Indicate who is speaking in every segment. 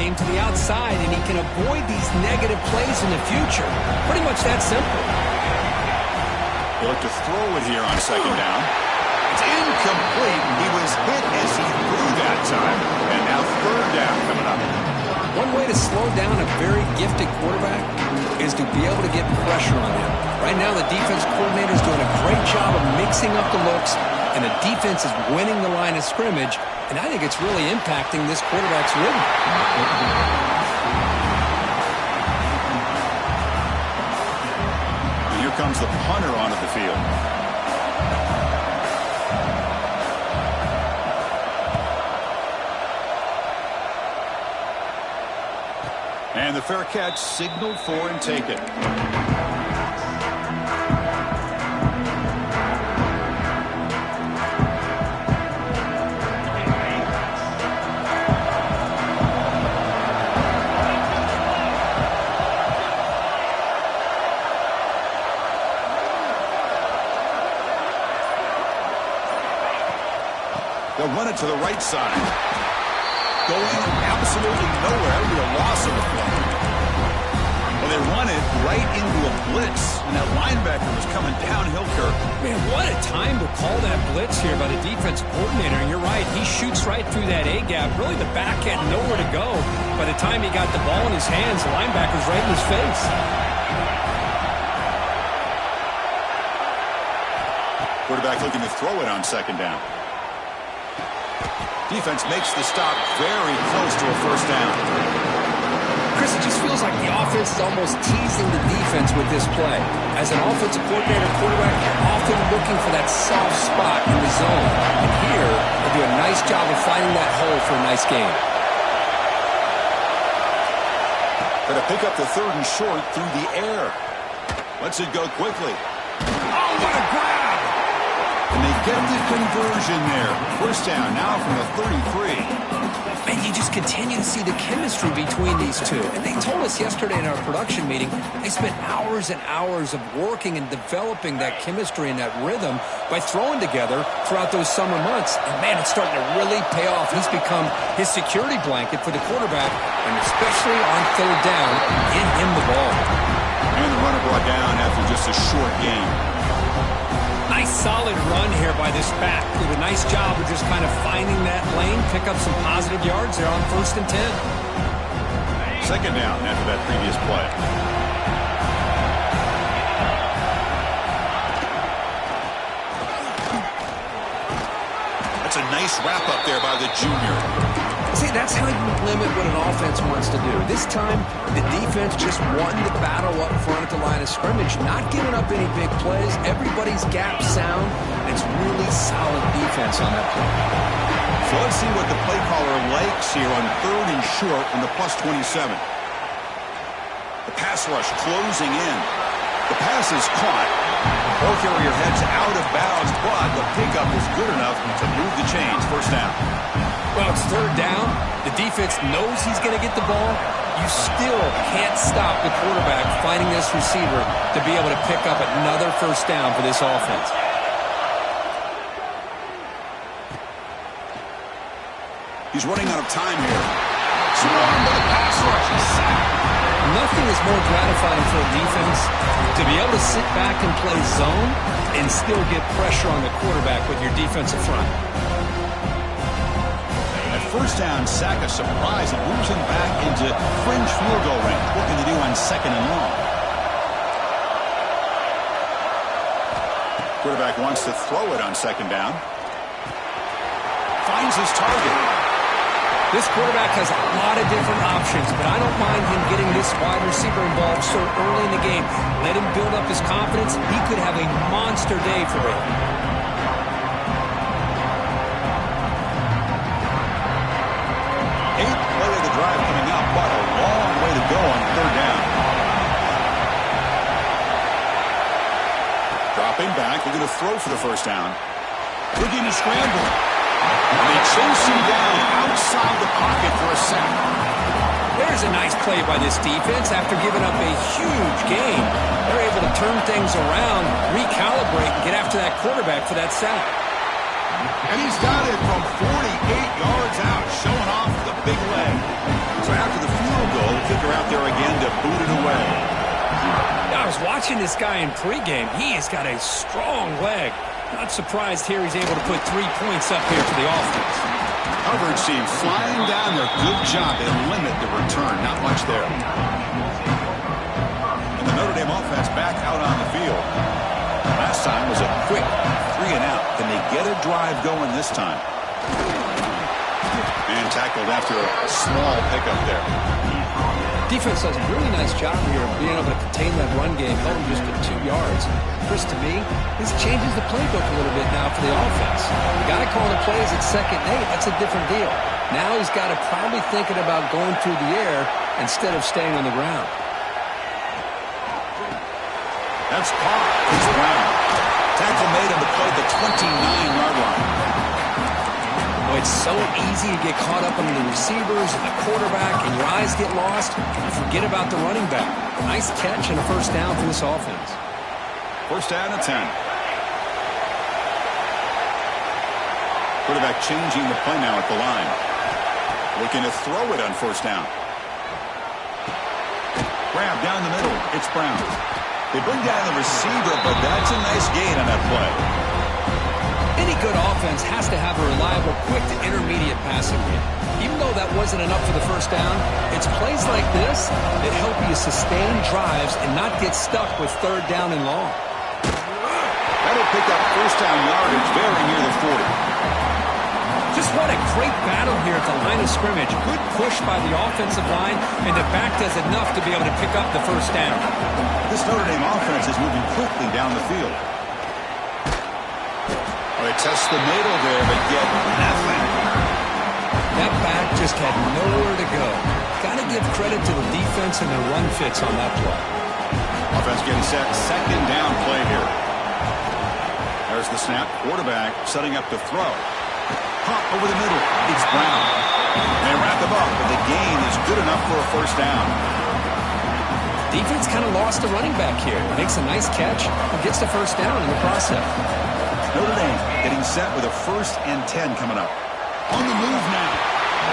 Speaker 1: game to the outside, and he can avoid these negative plays in the future. Pretty much that simple.
Speaker 2: He'll look to throw it here on second down. It's incomplete. He was hit as he threw that time. And now third down coming up.
Speaker 1: One way to slow down a very gifted quarterback is to be able to get pressure on him. Right now, the defense coordinator is doing a great job of mixing up the looks, and the defense is winning the line of scrimmage, and I think it's really impacting this quarterback's rhythm.
Speaker 2: And here comes the punter onto the field. And the fair catch signaled for and taken. They'll run it to the right side. Going absolutely nowhere. It'll be a loss of the play. Well, they run it right into a blitz, and that linebacker was coming downhill, Kirk.
Speaker 1: Man, what a time to call that blitz here by the defensive coordinator. And you're right, he shoots right through that A-gap. Really, the back had nowhere to go. By the time he got the ball in his hands, the linebacker's right in his face.
Speaker 2: Quarterback looking to throw it on second down. Defense makes the stop very close to a first down.
Speaker 1: Chris, it just feels like the offense is almost teasing the defense with this play. As an offensive coordinator quarterback, you're often looking for that soft spot in the zone. And here, they do a nice job of finding that hole for a nice gain.
Speaker 2: Got to pick up the third and short through the air. Lets it go quickly. Oh, what a grab! And they get the conversion there. First down now from the 33.
Speaker 1: Man, you just continue to see the chemistry between these two. And they told us yesterday in our production meeting, they spent hours and hours of working and developing that chemistry and that rhythm by throwing together throughout those summer months. And man, it's starting to really pay off. He's become his security blanket for the quarterback, and especially on third down, get him the ball.
Speaker 2: And the runner brought down after just a short gain.
Speaker 1: Nice solid run here by this back. Did a nice job of just kind of finding that lane, pick up some positive yards there on 1st and 10.
Speaker 2: Second down after that previous play. That's a nice wrap up there by the junior.
Speaker 1: See, that's how you limit what an offense wants to do. This time, the defense just won the battle up front at the line of scrimmage, not giving up any big plays. Everybody's gap sound. It's really solid defense on that play.
Speaker 2: So let's see what the play caller likes here on third and short in the plus 27. The pass rush closing in. The pass is caught. Ball carrier heads out of bounds, but the pickup is good enough to move the chains. First down.
Speaker 1: Well, it's third down. The defense knows he's going to get the ball. You still can't stop the quarterback finding this receiver to be able to pick up another first down for this offense.
Speaker 2: He's running out of time here. Swarmed by the pass rush. He's sacked.
Speaker 1: Nothing is more gratifying for a defense to be able to sit back and play zone and still get pressure on the quarterback with your defensive front.
Speaker 2: First down, sack a surprise. It moves him back into fringe field goal range. What can they do on second and long? Quarterback wants to throw it on second down. Finds his target.
Speaker 1: This quarterback has a lot of different options, but I don't mind him getting this wide receiver involved so early in the game. Let him build up his confidence. He could have a monster day for him.
Speaker 2: Eighth play of the drive coming up, but a long way to go on third down. Dropping back, they're going to throw for the first down. Looking to scramble. And they chase him down outside the pocket for a sack.
Speaker 1: There's a nice play by this defense. After giving up a huge gain, they're able to turn things around, recalibrate, and get after that quarterback for that sack.
Speaker 2: And he's got it from 48 yards out, showing off the big leg. So after the field goal, the kicker out there again to boot it away.
Speaker 1: I was watching this guy in pregame. He has got a strong leg. Not surprised here he's able to put 3 points up here for the offense.
Speaker 2: Coverage team flying down there. Good job. They limit the return. Not much there. And the Notre Dame offense back out on the field. Last time was a quick 3 and out. Can they get a drive going this time? And tackled after a small pickup there.
Speaker 1: Defense does a really nice job here of being able to contain that run game, held him just to 2 yards. Chris, to me, this changes the playbook a little bit now for the offense. The guy calling the plays at 2nd and 8, that's a different deal. Now he's got to probably thinking about going through the air instead of staying on the ground.
Speaker 2: That's caught. It's Brown. Tackle made on the play at the 29-yard line.
Speaker 1: It's so easy to get caught up under the receivers and the quarterback, and your eyes get lost. You forget about the running back. Nice catch and a first down for this offense.
Speaker 2: First down at 10. Quarterback changing the play now at the line. Looking to throw it on first down. Grab down the middle. It's Brown. They bring down the receiver, but that's a nice gain on that play.
Speaker 1: Any good offense has to have a reliable, quick to intermediate passing game. Even though that wasn't enough for the first down, it's plays like this that help you sustain drives and not get stuck with 3rd down and long.
Speaker 2: That'll pick up first down yardage very near the 40.
Speaker 1: Just what a great battle here at the line of scrimmage. Good push by the offensive line, and the back does enough to be able to pick up the first down.
Speaker 2: This Notre Dame offense is moving quickly down the field. They test the middle there, but get nothing.
Speaker 1: That back just had nowhere to go. Got to give credit to the defense and their run fits on that play.
Speaker 2: Offense getting set. 2nd down play here. There's the snap. Quarterback setting up to throw. Pop over the middle. It's Brown. They wrap him up, but the gain is good enough for a first down.
Speaker 1: Defense kind of lost the running back here. Makes a nice catch and gets the first down in the process.
Speaker 2: Notre Dame getting set with a 1st and 10 coming up. On the move now.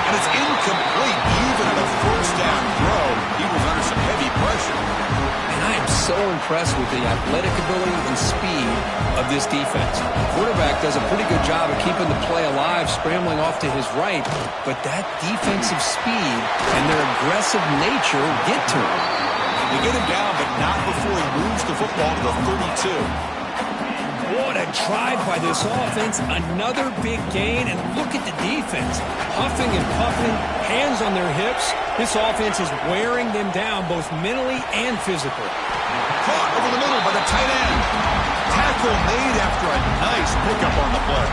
Speaker 2: And it's incomplete. Even at a first down throw, he was under some heavy pressure.
Speaker 1: And I am so impressed with the athletic ability and speed of this defense. The quarterback does a pretty good job of keeping the play alive, scrambling off to his right. But that defensive speed and their aggressive nature get to him.
Speaker 2: They get him down, but not before he moves the football to the 32.
Speaker 1: What a drive by this offense. Another big gain, and look at the defense. Huffing and puffing, hands on their hips. This offense is wearing them down both mentally and physically.
Speaker 2: Caught over the middle by the tight end. Tackle made after a nice pickup on the play.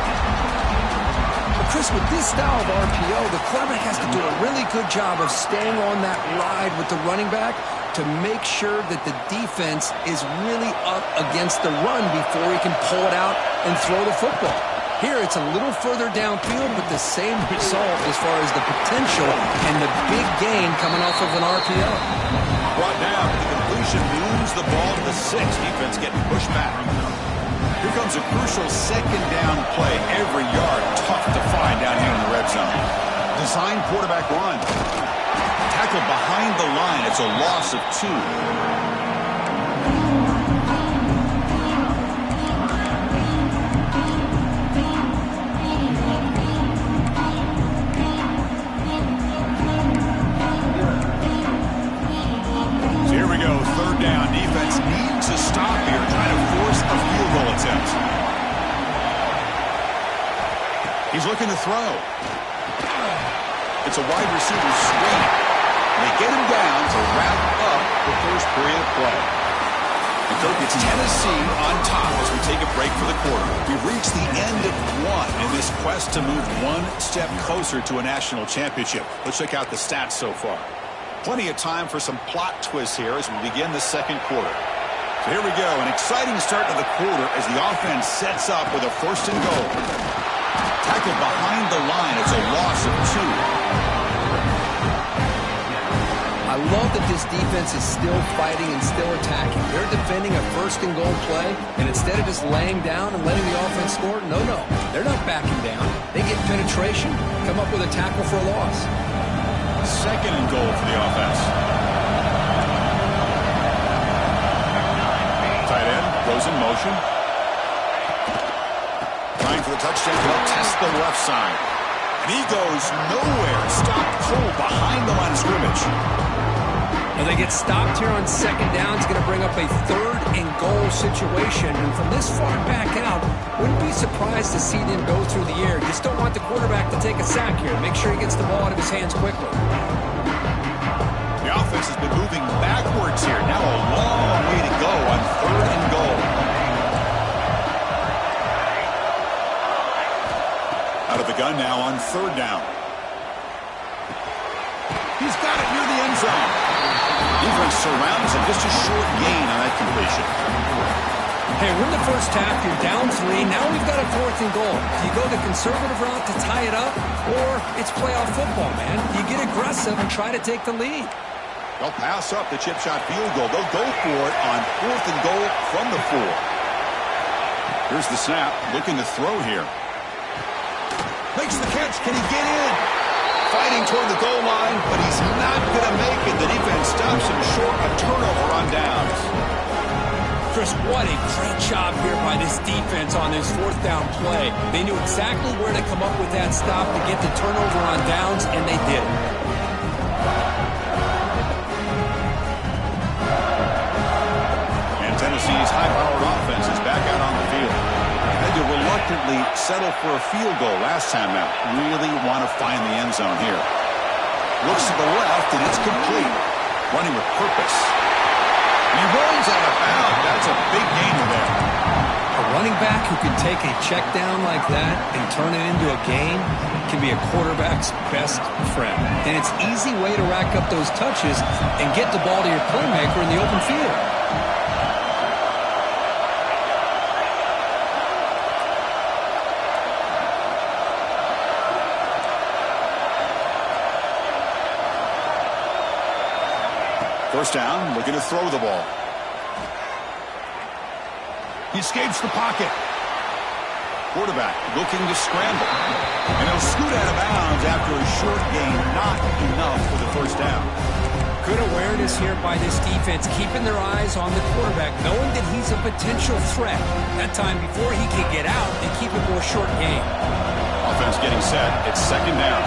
Speaker 1: But Chris, with this style of RPO, the quarterback has to do a really good job of staying on that ride with the running back to make sure that the defense is really up against the run before he can pull it out and throw the football. Here, it's a little further downfield, but the same result as far as the potential and the big gain coming off of an RPO.
Speaker 2: Brought down, the completion moves the ball to the 6. Defense getting pushed back. Here comes a crucial 2nd down play. Every yard tough to find down here in the red zone. Design quarterback run. Tackle behind the line. It's a loss of 2. So here we go. 3rd down. Defense needs to stop here, trying to force a field goal attempt. He's looking to throw. It's a wide receiver screen. They get him down to wrap up the first period of play. And Coach, it's Tennessee on top as we take a break for the quarter. We've reached the end of 1 in this quest to move 1 step closer to a national championship. Let's check out the stats so far. Plenty of time for some plot twists here as we begin the 2nd quarter. So here we go, an exciting start to the quarter as the offense sets up with a 1st and goal. Tackled behind the line. It's a loss of 2.
Speaker 1: I love that this defense is still fighting and still attacking. They're defending a 1st and goal play, and instead of just laying down and letting the offense score, no, they're not backing down. They get penetration, come up with a tackle for a loss.
Speaker 2: Second and goal for the offense. Tight end goes in motion. Trying for the touchdown. He'll test the left side. And he goes nowhere. Stopped cold behind the line of scrimmage.
Speaker 1: Well, they get stopped here on second down. It's going to bring up a third and goal situation. And from this far back out, wouldn't be surprised to see them go through the air. You just don't want the quarterback to take a sack here. Make sure he gets the ball out of his hands quickly.
Speaker 2: The offense has been moving backwards here. Now a long way to go on third and goal. Out of the gun now on third down. He's got it near the end zone. Defense surrounds him. Just a short gain on that completion.
Speaker 1: Hey, we're in the first half. You're down 3. Now we've got a fourth and goal. Do you go the conservative route to tie it up, or it's playoff football, man? You get aggressive and try to take the lead.
Speaker 2: They'll pass up the chip shot field goal. They'll go for it on fourth and goal from the 4. Here's the snap. Looking to throw here. Makes the catch. Can he get in? Fighting toward the goal line, but he's not going to make it. The defense stops him short. A turnover on downs.
Speaker 1: Chris, what a great job here by this defense on this fourth down play. They knew exactly where to come up with that stop to get the turnover on downs, and they did it.
Speaker 2: And Tennessee's high-powered offense is back out on the field. Had to reluctantly settle for a field goal last time out. Really want to find the end zone here. Looks to the left, and it's complete. Running with purpose. He runs out of bounds. That's a big gain there.
Speaker 1: A running back who can take a check down like that and turn it into a gain can be a quarterback's best friend. And it's an easy way to rack up those touches and get the ball to your playmaker in the open field.
Speaker 2: First down, looking to throw the ball. He escapes the pocket. Quarterback looking to scramble. And he'll scoot out of bounds after a short gain. Not enough for the first down.
Speaker 1: Good awareness here by this defense, keeping their eyes on the quarterback, knowing that he's a potential threat. That time before he can get out and keep it for a short gain.
Speaker 2: Offense getting set. It's second down.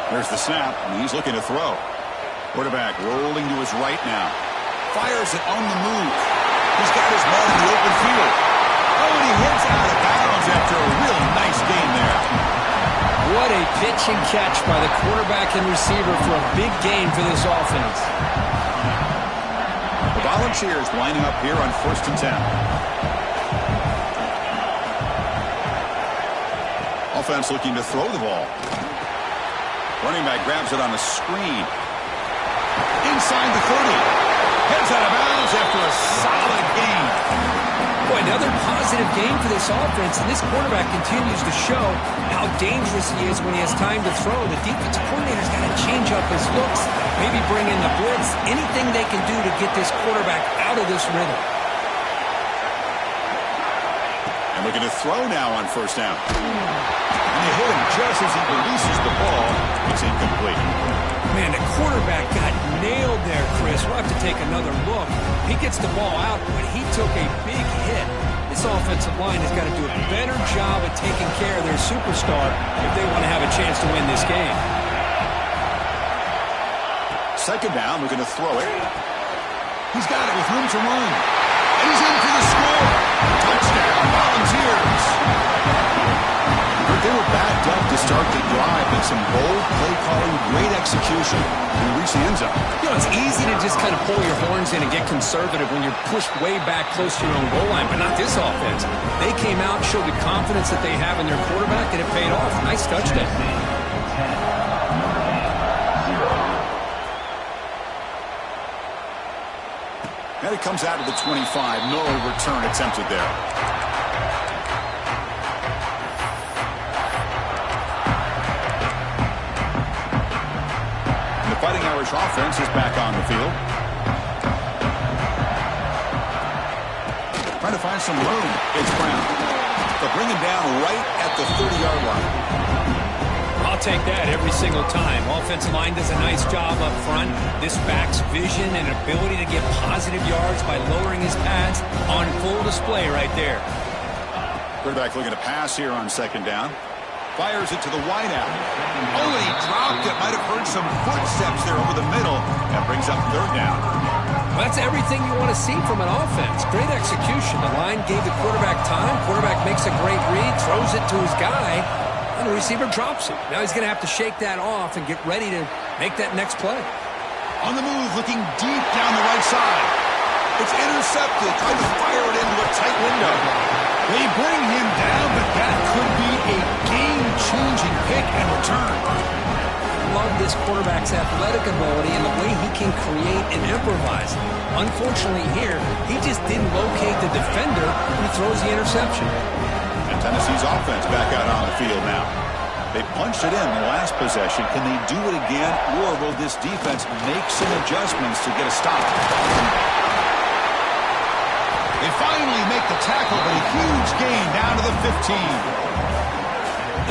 Speaker 2: There's the snap, and he's looking to throw. Quarterback rolling to his right now. Fires it on the move. He's got his man in the open field. Oh, and he hits out of bounds after a really nice game there.
Speaker 1: What a pitch and catch by the quarterback and receiver for a big gain for this offense.
Speaker 2: The Volunteers lining up here on 1st and 10. Offense looking to throw the ball. Running back grabs it on the screen. Inside the 30. Heads out of bounds after a solid gain.
Speaker 1: Boy, another positive game for this offense, and this quarterback continues to show how dangerous he is when he has time to throw. The defensive coordinator's got to change up his looks, maybe bring in the blitz, anything they can do to get this quarterback out of this rhythm.
Speaker 2: And looking to throw now on first down. And they hit him just as he releases the ball. It's incomplete.
Speaker 1: Man, the quarterback got nailed there, Chris. We'll have to take another look. He gets the ball out, but he took a big hit. This offensive line has got to do a better job of taking care of their superstar if they want to have a chance to win this game.
Speaker 2: Second down, we're going to throw it. He's got it with room to run. And he's in for the score. Touchdown, Volunteers. They were backed up to start the drive, but some bold play calling, great execution, and reach the end zone.
Speaker 1: You know, it's easy to just kind of pull your horns in and get conservative when you're pushed way back close to your own goal line, but not this offense. They came out, showed the confidence that they have in their quarterback, and it paid off. Nice touchdown.
Speaker 2: And it comes out of the 25. No return attempted there. Fighting Irish offense is back on the field. Trying to find some room. It's Brown. They'll bring him down right at the 30-yard line.
Speaker 1: I'll take that every single time. Offensive line does a nice job up front. This back's vision and ability to get positive yards by lowering his pads on full display right there.
Speaker 2: Quarterback looking to pass here on second down. Fires it to the wideout. Oh, and he dropped it. Might have heard some footsteps there over the middle. That brings up third down.
Speaker 1: Well, that's everything you want to see from an offense. Great execution. The line gave the quarterback time. Quarterback makes a great read, throws it to his guy, and the receiver drops it. Now he's going to have to shake that off and get ready to make that next play.
Speaker 2: On the move, looking deep down the right side. It's intercepted. Trying to fire it into a tight window. They bring him down, but that could be a game-changing pick and return.
Speaker 1: Love this quarterback's athletic ability and the way he can create and improvise. Unfortunately here, he just didn't locate the defender when he throws the interception.
Speaker 2: And Tennessee's offense back out on the field now. They punched it in the last possession. Can they do it again, or will this defense make some adjustments to get a stop? They finally make the tackle, but a huge gain down to the 15.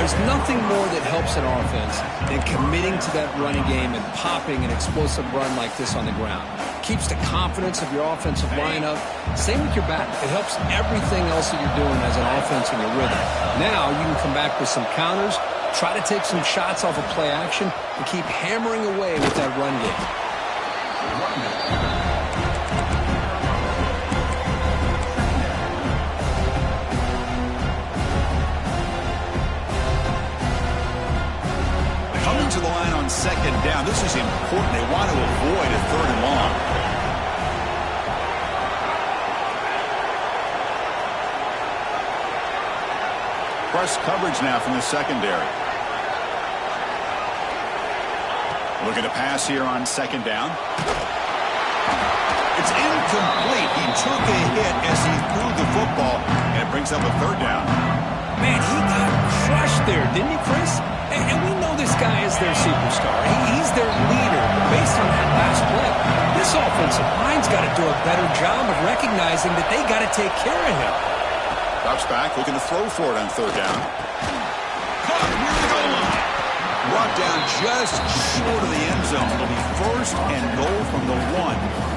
Speaker 1: There's nothing more that helps an offense than committing to that running game and popping an explosive run like this on the ground. Keeps the confidence of your offensive line up. Same with your back. It helps everything else that you're doing as an offense in your rhythm. Now you can come back with some counters, try to take some shots off of play action, and keep hammering away with that run game.
Speaker 2: To the line on second down. This is important. They want to avoid a third and long. Press coverage now from the secondary. Looking to pass here on second down. It's incomplete. He took a hit as he threw the football, and it brings up a third down.
Speaker 1: Man, he got crushed there, didn't he, Chris? And we know this guy is their superstar. He's their leader. But based on that last play, this offensive line's got to do a better job of recognizing that they got to take care of him.
Speaker 2: Drops back, looking to throw for it on third down. Caught near the goal line. Brought down just short of the end zone. It'll be first and goal from the 1.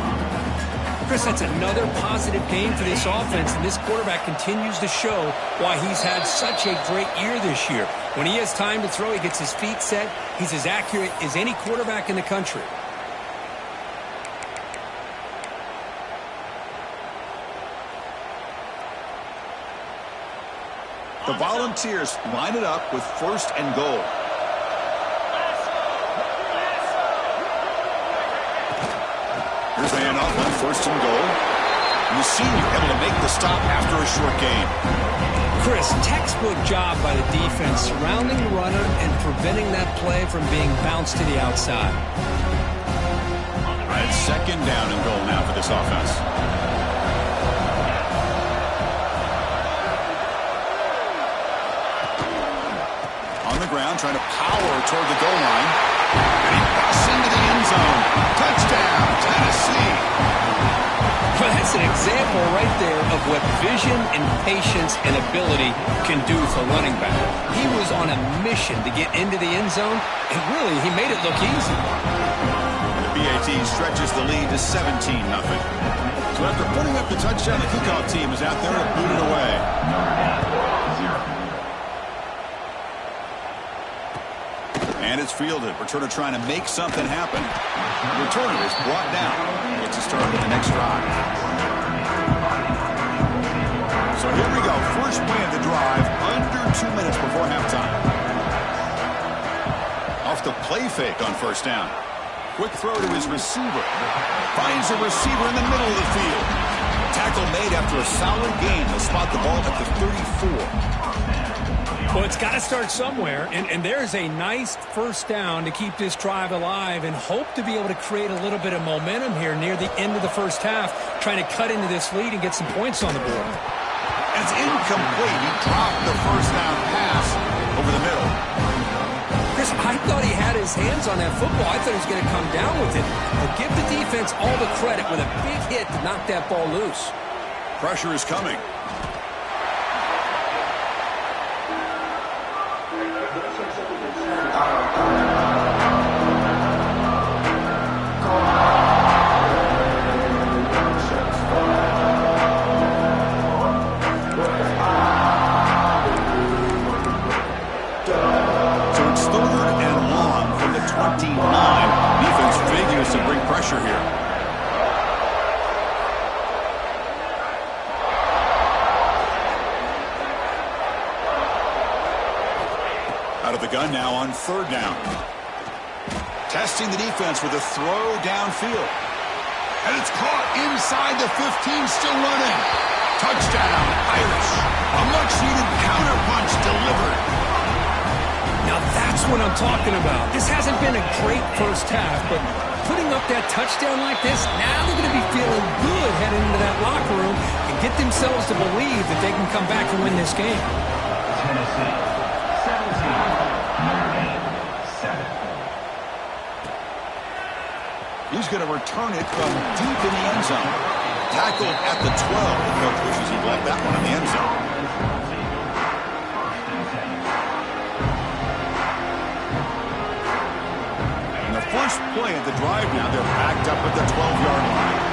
Speaker 1: Chris, that's another positive game for this offense, and this quarterback continues to show why he's had such a great year this year. When he has time to throw, he gets his feet set. He's as accurate as any quarterback in the country.
Speaker 2: The Volunteers line it up with first and goal. Here's the handoff on first and goal. And the senior able to make the stop after a short gain.
Speaker 1: Chris, textbook job by the defense surrounding the runner and preventing that play from being bounced to the outside.
Speaker 2: All right, second down and goal now for this offense. On the ground, trying to power toward the goal line. And he busts into the end zone. Touchdown, Tennessee.
Speaker 1: Well, that's an example right there of what vision and patience and ability can do for running back. He was on a mission to get into the end zone, and really, he made it look easy.
Speaker 2: And the BAT stretches the lead to 17-0. So after putting up the touchdown, the kickoff team is out there to boot it away. And it's fielded. Returner trying to make something happen. The returner is brought down. Gets to start the next drive. So here we go. First play of the drive. Under 2 minutes before halftime. Off the play fake on first down. Quick throw to his receiver. Finds a receiver in the middle of the field. Tackle made after a solid gain. He'll spot the ball at the 34.
Speaker 1: Well, it's got to start somewhere, and there's a nice first down to keep this drive alive and hope to be able to create a little bit of momentum here near the end of the first half, trying to cut into this lead and get some points on the board.
Speaker 2: And it's incomplete. He dropped the first down pass over the middle.
Speaker 1: Chris, I thought he had his hands on that football. I thought he was going to come down with it. But give the defense all the credit with a big hit to knock that ball loose.
Speaker 2: Pressure is coming. pressure here. Out of the gun now on third down. Testing the defense with a throw downfield. And it's caught inside the 15, still running. Touchdown, Irish. A much-needed counterpunch delivered.
Speaker 1: Now that's what I'm talking about. This hasn't been a great first half, but putting up that touchdown like this, now they're going to be feeling good heading into that locker room and get themselves to believe that they can come back and win this game.
Speaker 3: Tennessee, 17, Notre Dame, 7.
Speaker 2: He's going to return it from deep in the end zone. Tackled at the 12. The coach wishes he'd left that one in the end zone. And the first play of the drive now, they're backed up at the 12-yard line.